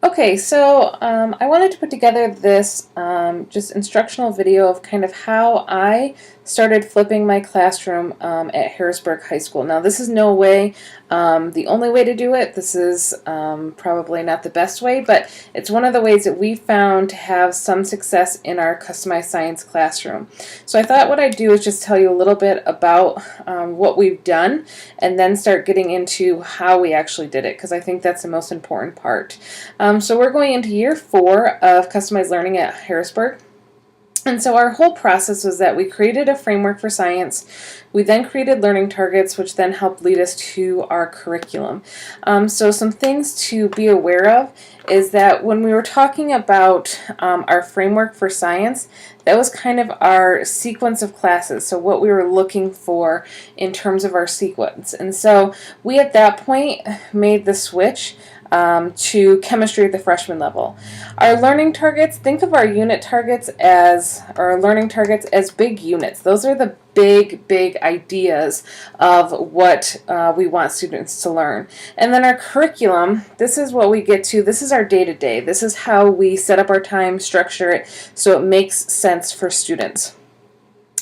Okay, so I wanted to put together this just instructional video of kind of how I started flipping my classroom at Harrisburg High School. Now, this is no way the only way to do it. This is probably not the best way, but it's one of the ways that we found to have some success in our customized science classroom. So I thought what I'd do is just tell you a little bit about what we've done and then start getting into how we actually did it, because I think that's the most important part. So we're going into year 4 of customized learning at Harrisburg. And so our whole process was that we created a framework for science. We then created learning targets, which then helped lead us to our curriculum. So some things to be aware of is that when we were talking about our framework for science, that was kind of our sequence of classes, so what we were looking for in terms of our sequence. And so we at that point made the switch to chemistry at the freshman level. Our learning targets, think of our unit targets as, or our learning targets as big units. Those are the big ideas of what we want students to learn. And then our curriculum, this is what we get to, this is our day-to-day. This is how we set up our time, structure it, so it makes sense for students.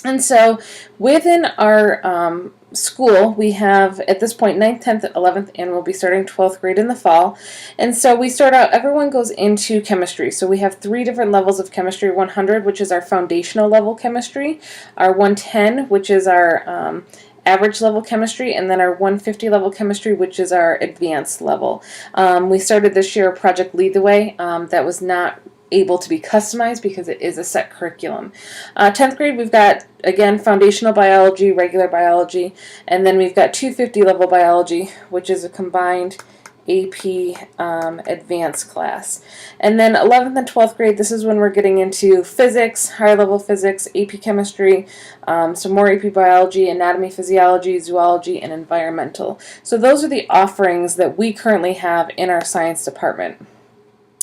And so within our school, we have at this point 9th, 10th, 11th, and we'll be starting 12th grade in the fall. And so we start out, everyone goes into chemistry. So we have 3 different levels of chemistry: 100, which is our foundational level chemistry, our 110, which is our average level chemistry, and then our 150 level chemistry, which is our advanced level. We started this year Project Lead the Way. That was not able to be customized because it is a set curriculum. 10th grade, we've got, again, foundational biology, regular biology, and then we've got 250 level biology, which is a combined AP advanced class. And then 11th and 12th grade, this is when we're getting into physics, higher level physics, AP chemistry, some more AP biology, anatomy, physiology, zoology, and environmental. So those are the offerings that we currently have in our science department.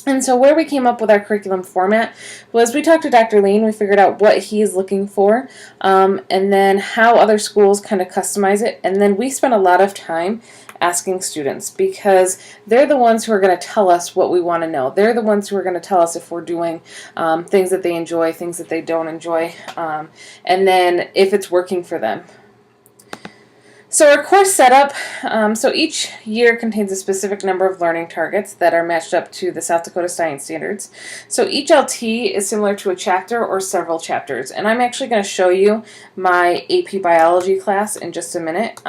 And so where we came up with our curriculum format was we talked to Dr. Lean, we figured out what he's looking for, and then how other schools kind of customize it, and then we spent a lot of time asking students, because they're the ones who are going to tell us what we want to know. They're the ones who are going to tell us if we're doing things that they enjoy, things that they don't enjoy, and then if it's working for them. So our course setup, so each year contains a specific number of learning targets that are matched up to the South Dakota Science Standards. So each LT is similar to a chapter or several chapters, and I'm actually going to show you my AP Biology class in just a minute,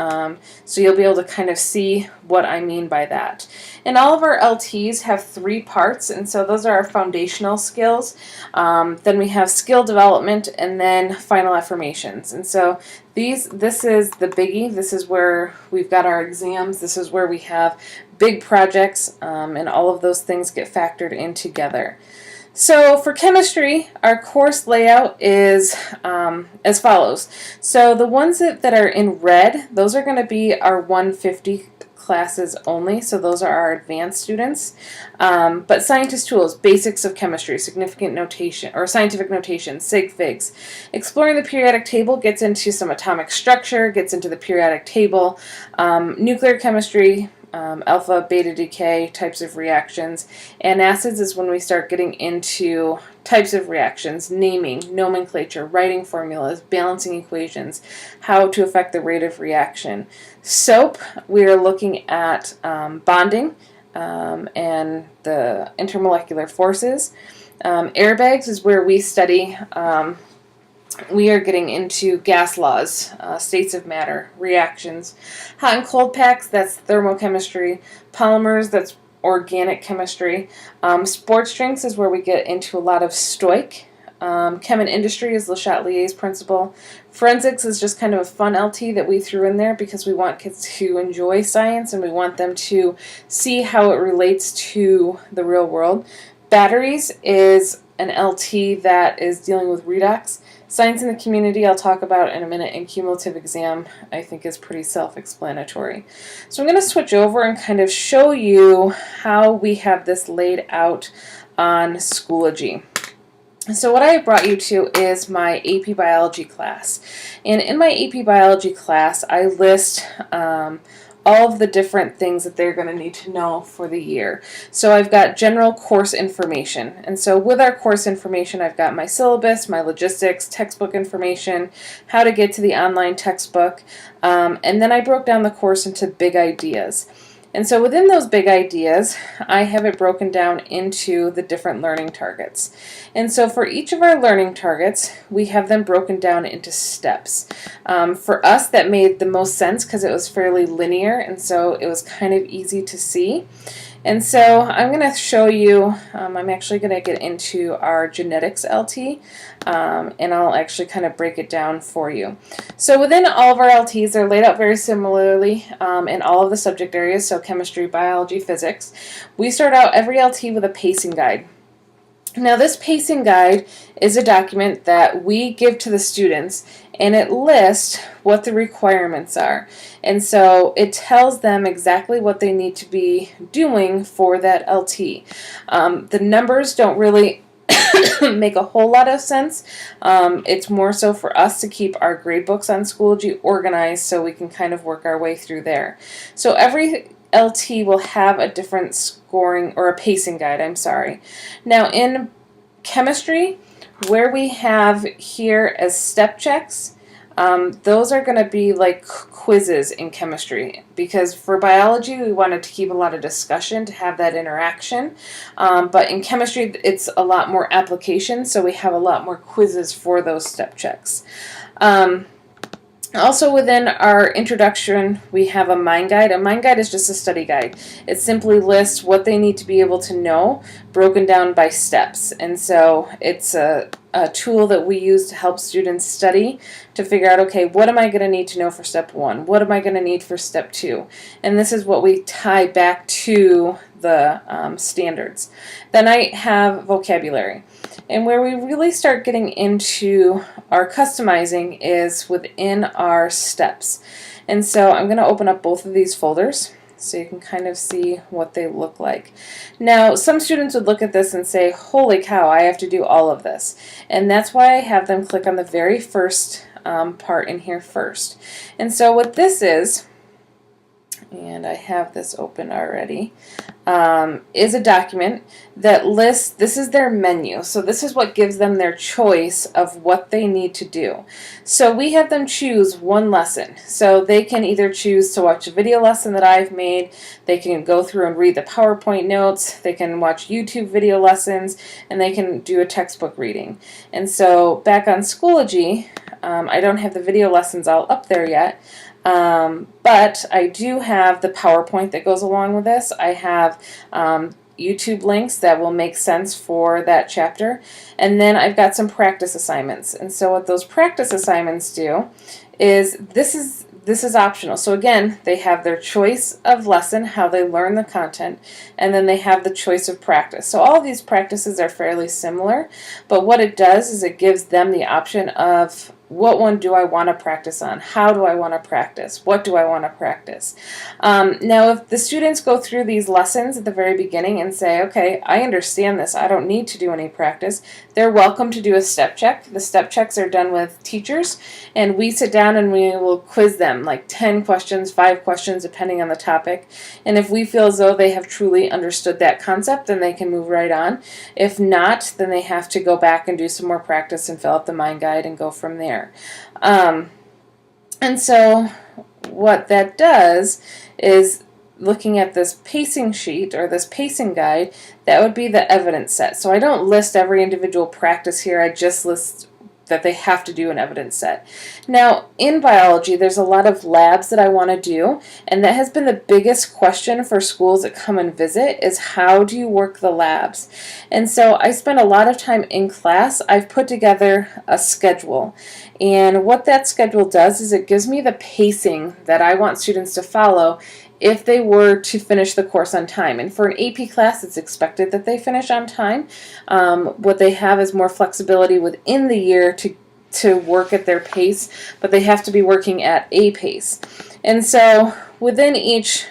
so you'll be able to kind of see what I mean by that. And all of our LTs have 3 parts, and so those are our foundational skills. Then we have skill development, and then final affirmations. And so this is the biggie. This is where we've got our exams. This is where we have big projects, and all of those things get factored in together. So for chemistry, our course layout is as follows. So the ones that are in red, those are going to be our 150 classes only, so those are our advanced students. But scientist tools, basics of chemistry, significant notation, or scientific notation, sig figs. Exploring the periodic table gets into some atomic structure, gets into the periodic table. Nuclear chemistry, alpha, beta decay, types of reactions. And acids is when we start getting into types of reactions, naming, nomenclature, writing formulas, balancing equations, how to affect the rate of reaction. Soap, we are looking at bonding and the intermolecular forces. Airbags is where we study, we are getting into gas laws, states of matter, reactions. Hot and cold packs, that's thermochemistry. Polymers, that's organic chemistry. Sports drinks is where we get into a lot of stoic. Chem and industry is Le Chatelier's principle. Forensics is just kind of a fun LT that we threw in there because we want kids to enjoy science and we want them to see how it relates to the real world. Batteries is an LT that is dealing with redox. Science in the community I'll talk about in a minute, and cumulative exam I think is pretty self-explanatory. So I'm going to switch over and kind of show you how we have this laid out on Schoology. So what I brought you to is my AP Biology class. And in my AP Biology class I list all of the different things that they're going to need to know for the year. So I've got general course information. And so with our course information, I've got my syllabus, my logistics, textbook information, how to get to the online textbook, and then I broke down the course into big ideas. And so within those big ideas, I have it broken down into the different learning targets. And so for each of our learning targets, we have them broken down into steps. For us, that made the most sense because it was fairly linear, and so it was kind of easy to see. And so I'm going to show you, I'm actually going to get into our genetics LT, and I'll actually kind of break it down for you. So within all of our LTs, they're laid out very similarly in all of the subject areas, so chemistry, biology, physics. We start out every LT with a pacing guide. Now this pacing guide is a document that we give to the students, and it lists what the requirements are. And so it tells them exactly what they need to be doing for that LT. The numbers don't really make a whole lot of sense. It's more so for us to keep our grade books on Schoology organized so we can kind of work our way through there. So every LT will have a different scoring, or a pacing guide, I'm sorry. Now in chemistry, where we have here as step checks, those are going to be like quizzes in chemistry, because for biology we wanted to keep a lot of discussion to have that interaction, but in chemistry it's a lot more application, so we have a lot more quizzes for those step checks. Also within our introduction, we have a mind guide. A mind guide is just a study guide. It simply lists what they need to be able to know, broken down by steps. And so it's a tool that we use to help students study, to figure out, okay, what am I going to need to know for step 1? What am I going to need for step 2? And this is what we tie back to the standards. Then I have vocabulary. And where we really start getting into our customizing is within our steps. And so I'm going to open up both of these folders so you can kind of see what they look like. Now, some students would look at this and say, holy cow, I have to do all of this. And that's why I have them click on the very first part in here first. And so what this is, and I have this open already, is a document that lists, this is their menu. So this is what gives them their choice of what they need to do. So we have them choose one lesson. So they can either choose to watch a video lesson that I've made, they can go through and read the PowerPoint notes, they can watch YouTube video lessons, and they can do a textbook reading. And so back on Schoology, I don't have the video lessons all up there yet, but I do have the PowerPoint that goes along with this. I have YouTube links that will make sense for that chapter. And then I've got some practice assignments. And so what those practice assignments do is this is optional. So again, they have their choice of lesson, how they learn the content, and then they have the choice of practice. So all of these practices are fairly similar, but what it does is it gives them the option of, what one do I want to practice on? How do I want to practice? What do I want to practice? Now, if the students go through these lessons at the very beginning and say, okay, I understand this, I don't need to do any practice, they're welcome to do a step check. The step checks are done with teachers, and we sit down and we will quiz them, like 10 questions, 5 questions, depending on the topic. And if we feel as though they have truly understood that concept, then they can move right on. If not, then they have to go back and do some more practice and fill out the mind guide and go from there. And so what that does is, looking at this pacing sheet or this pacing guide, that would be the evidence set. So I don't list every individual practice here, I just list that they have to do an evidence set. Now, in biology, there's a lot of labs that I want to do, and that has been the biggest question for schools that come and visit, is how do you work the labs? And so I spend a lot of time in class. I've put together a schedule, and what that schedule does is it gives me the pacing that I want students to follow if they were to finish the course on time. And for an AP class, it's expected that they finish on time. What they have is more flexibility within the year to work at their pace, but they have to be working at a pace. And so within each,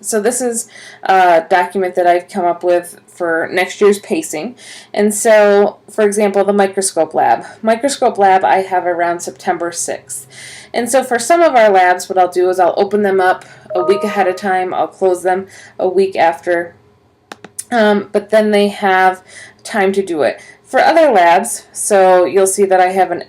so this is a document that I've come up with for next year's pacing. And so, for example, the microscope lab. Microscope lab I have around September 6th. And so for some of our labs, what I'll do is I'll open them up a week ahead of time. I'll close them a week after. But then they have time to do it. For other labs, so you'll see that I have an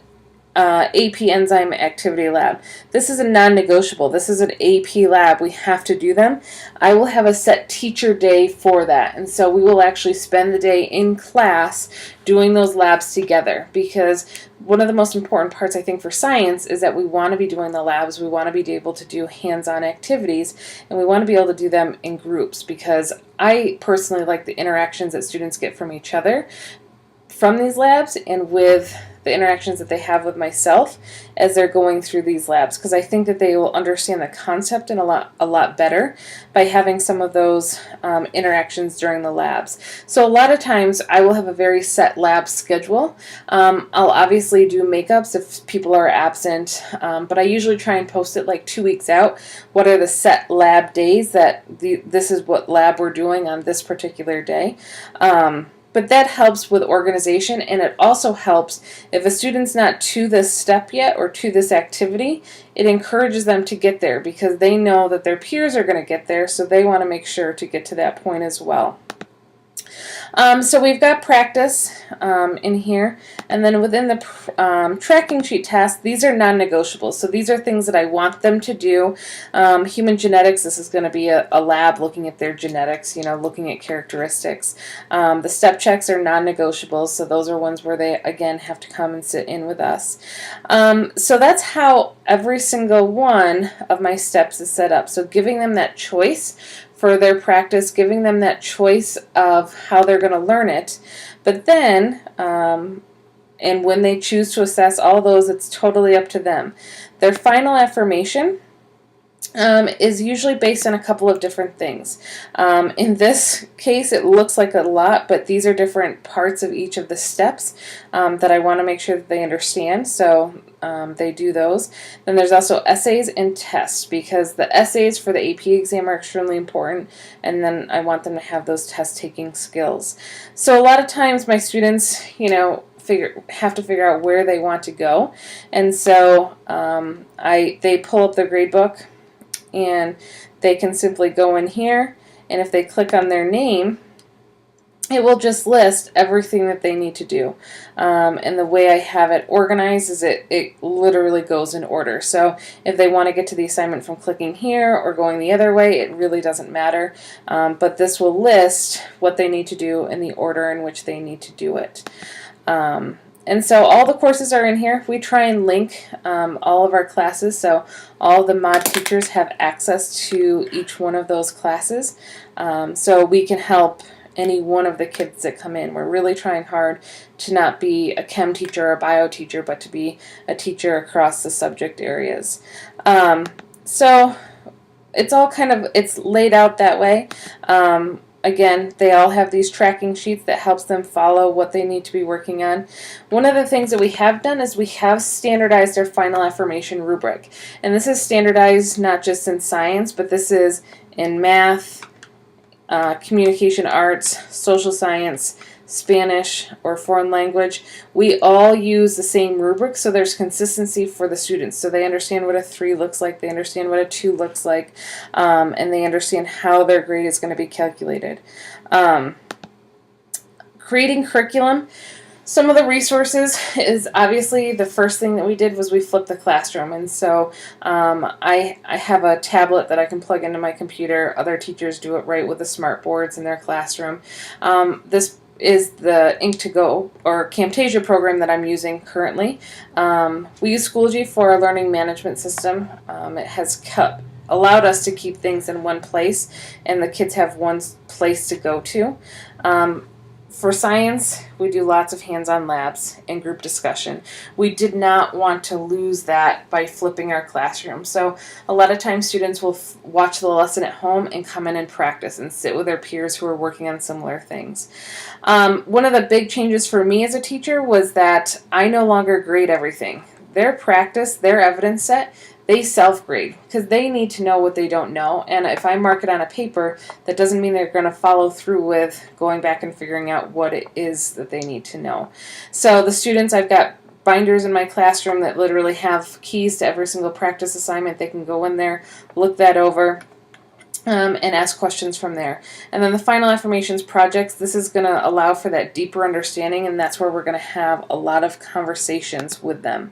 AP Enzyme Activity Lab. This is a non-negotiable. This is an AP lab. We have to do them. I will have a set teacher day for that. And so we will actually spend the day in class doing those labs together, because one of the most important parts, I think, for science is that we want to be doing the labs. We want to be able to do hands-on activities, and we want to be able to do them in groups, because I personally like the interactions that students get from each other from these labs and with the interactions that they have with myself as they're going through these labs, because I think that they will understand the concept a lot better by having some of those interactions during the labs. So a lot of times I will have a very set lab schedule. I'll obviously do makeups if people are absent, but I usually try and post it like 2 weeks out. What are the set lab days that this is what lab we're doing on this particular day. But that helps with organization, and it also helps if a student's not to this step yet or to this activity, it encourages them to get there, because they know that their peers are going to get there, so they want to make sure to get to that point as well. So we've got practice in here, and then within the tracking sheet tasks, these are non-negotiables. So these are things that I want them to do. Human genetics, this is going to be a lab looking at their genetics, looking at characteristics. The step checks are non-negotiables, so those are ones where they, again, have to come and sit in with us. So that's how every single one of my steps is set up. So giving them that choice for their practice, giving them that choice of how they're going to learn it. But then, and when they choose to assess all those, it's totally up to them. Their final affirmation is usually based on a couple of different things. In this case, it looks like a lot, but these are different parts of each of the steps that I want to make sure that they understand, so they do those. Then there's also essays and tests, because the essays for the AP exam are extremely important, and then I want them to have those test-taking skills. So a lot of times my students, have to figure out where they want to go, and so they pull up their grade book, and they can simply go in here, and if they click on their name, it will just list everything that they need to do. And the way I have it organized is it literally goes in order. So if they want to get to the assignment from clicking here or going the other way, it really doesn't matter. But this will list what they need to do in the order in which they need to do it. And so all the courses are in here. We try and link all of our classes, so all the mod teachers have access to each one of those classes, so we can help any one of the kids that come in. We're really trying hard to not be a chem teacher or a bio teacher, but to be a teacher across the subject areas. So it's all it's laid out that way. Again, they all have these tracking sheets that helps them follow what they need to be working on. One of the things that we have done is we have standardized our final affirmation rubric. And this is standardized not just in science, but this is in math, communication arts, social science, Spanish, or foreign language. We all use the same rubric, so there's consistency for the students. So they understand what a 3 looks like, they understand what a 2 looks like, and they understand how their grade is going to be calculated. Creating curriculum. Some of the resources is obviously the first thing that we did was we flipped the classroom, and so I have a tablet that I can plug into my computer. Other teachers do it right with the smart boards in their classroom. This is the Ink2Go or Camtasia program that I'm using currently. We use Schoology for our learning management system. It has allowed us to keep things in one place, and the kids have one place to go to. For science, we do lots of hands-on labs and group discussion. We did not want to lose that by flipping our classroom. So a lot of times students will watch the lesson at home and come in and practice and sit with their peers who are working on similar things. One of the big changes for me as a teacher was that I no longer grade everything. Their practice, their evidence set, they self-grade because they need to know what they don't know, and if I mark it on a paper, that doesn't mean they're going to follow through with going back and figuring out what it is that they need to know. So the students, I've got binders in my classroom that literally have keys to every single practice assignment. They can go in there, look that over, and ask questions from there. And then the final affirmations projects, this is going to allow for that deeper understanding, and that's where we're going to have a lot of conversations with them.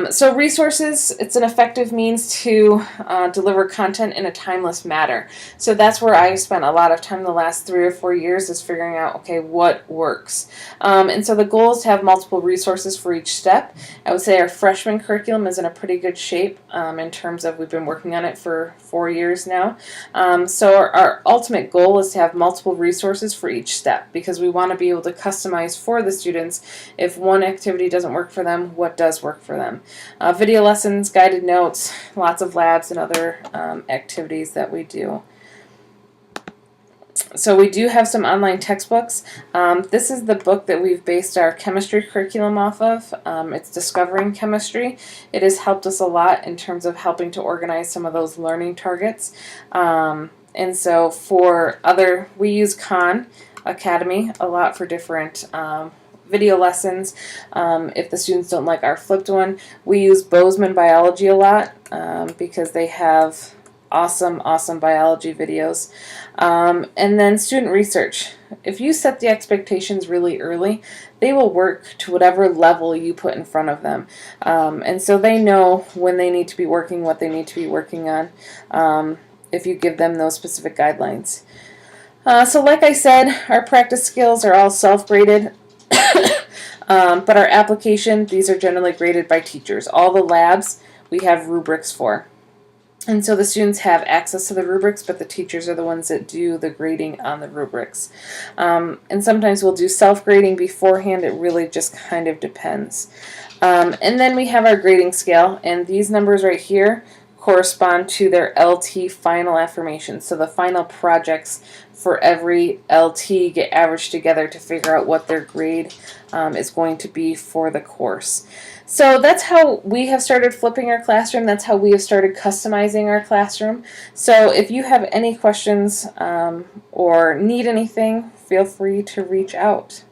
So resources, it's an effective means to deliver content in a timeless manner. So that's where I've spent a lot of time the last 3 or 4 years, is figuring out, okay, what works. And so the goal is to have multiple resources for each step. I would say our freshman curriculum is in a pretty good shape in terms of, we've been working on it for 4 years now. So our ultimate goal is to have multiple resources for each step, because we want to be able to customize for the students. If one activity doesn't work for them, what does work for them? Video lessons, guided notes, lots of labs and other activities that we do. So we do have some online textbooks. This is the book that we've based our chemistry curriculum off of. It's Discovering Chemistry. It has helped us a lot in terms of helping to organize some of those learning targets. And so we use Khan Academy a lot for different video lessons. If the students don't like our flipped one, we use Bozeman Biology a lot because they have awesome biology videos. And then student research. If you set the expectations really early, they will work to whatever level you put in front of them. And so they know when they need to be working, what they need to be working on, if you give them those specific guidelines. So like I said, our practice skills are all self-graded. But our application, these are generally graded by teachers. All the labs we have rubrics for. And so the students have access to the rubrics, but the teachers are the ones that do the grading on the rubrics. And sometimes we'll do self-grading beforehand. It really just kind of depends. And then we have our grading scale, and these numbers right here correspond to their LT final affirmations. So the final projects for every LT get averaged together to figure out what their grade is going to be for the course. So that's how we have started flipping our classroom. That's how we have started customizing our classroom. So if you have any questions or need anything, feel free to reach out.